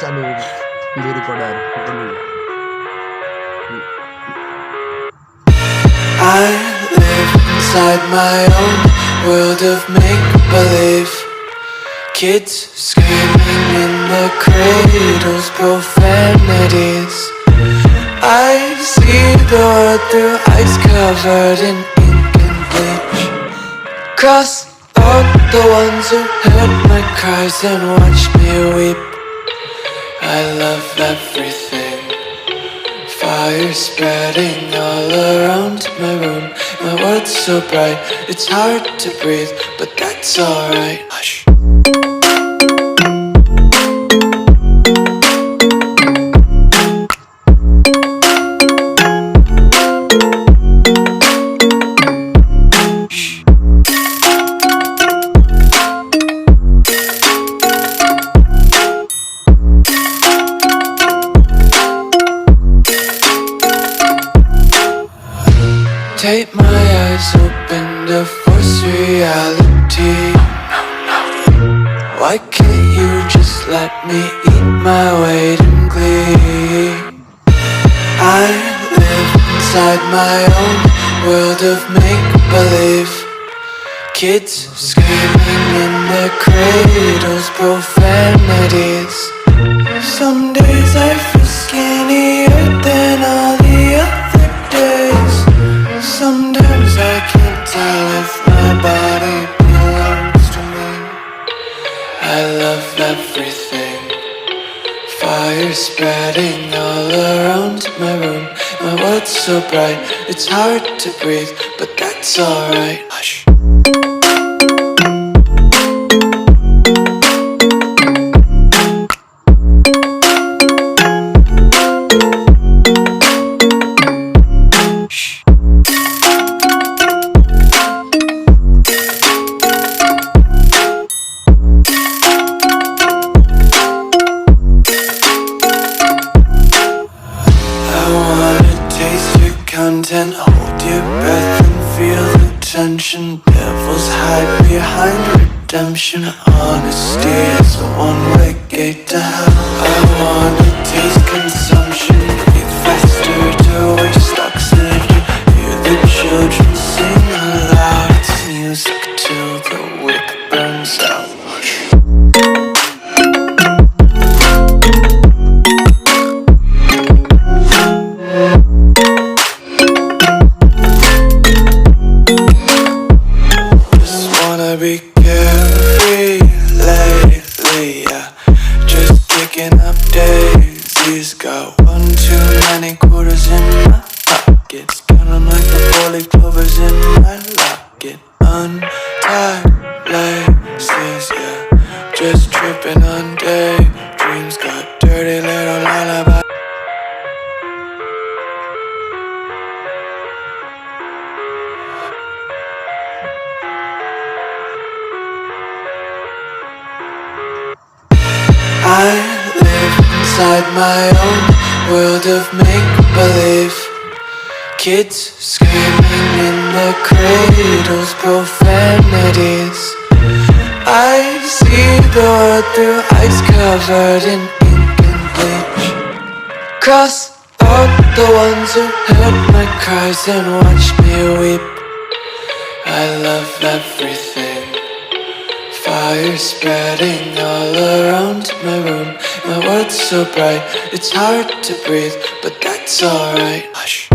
चालू हो गई ये recorder I live inside my own world of make-believe. Kids screaming in the cradles, profanities. I see the world through ice covered in ink and bleach. Cross out the ones who heard my cries and watched me weep. I love everything. Fire spreading all around my room. My world's so bright, it's hard to breathe, but that's alright. Hush. Tape my eyes open to force reality. Why can't you just let me eat my weight in glee? I live inside my own world of make-believe. Kids screaming in their cradles, profanities. Some days I feel skinnier than all the other days. Sometimes I can't tell if my body belongs to me. I love everything. Fire spreading all around my room. My world's so bright, it's hard to breathe, but that's alright. Hush. Content, hold your breath and feel the tension. Devils hide behind redemption. Honesty is a one-way gate to hell. I wanna taste consumption. Breathe faster to waste oxygen. Hear the children sing aloud. It's music till the wick burns out. Be carefree lately, yeah. Just picking up daisies. Got one too many quarters in my pockets. Counting like the 4-leaf clovers in my locket. Untied laces, yeah. Just tripping on daydreams. Got dirty little lullaby. I live inside my own world of make-believe. Kids screaming in their cradles, profanities. I see the world through ice covered in ink and bleach. Cross out the ones who heard my cries and watched me weep. I love everything. Fire spreading all around my room. My world's so bright, it's hard to breathe, but that's alright. Hush.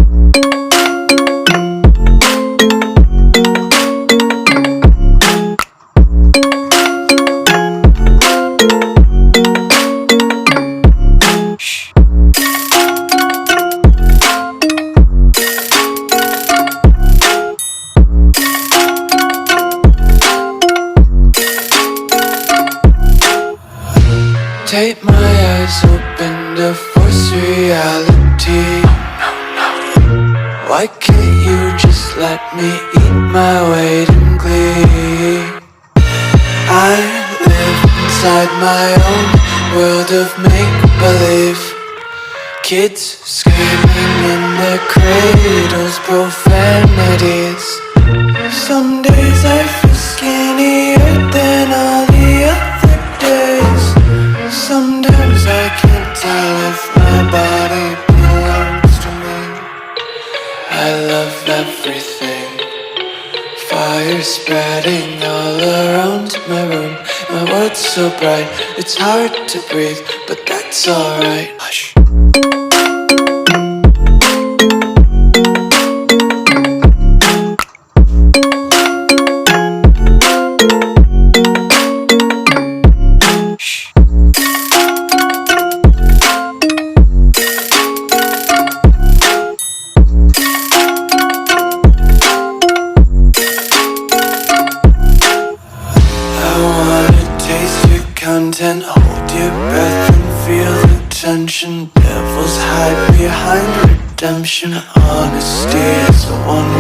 Tape my eyes open to force reality. Why can't you just let me eat my weight in glee? I live inside my own world of make-believe. Kids screaming in their cradles, profanities. Some days I feel skinnier than all the other days. Sometimes I can't love everything. Fire spreading all around my room. My world's so bright, it's hard to breathe, but that's alright. Hush. Content, hold your breath and feel the tension. Devils hide behind redemption. Honesty is the one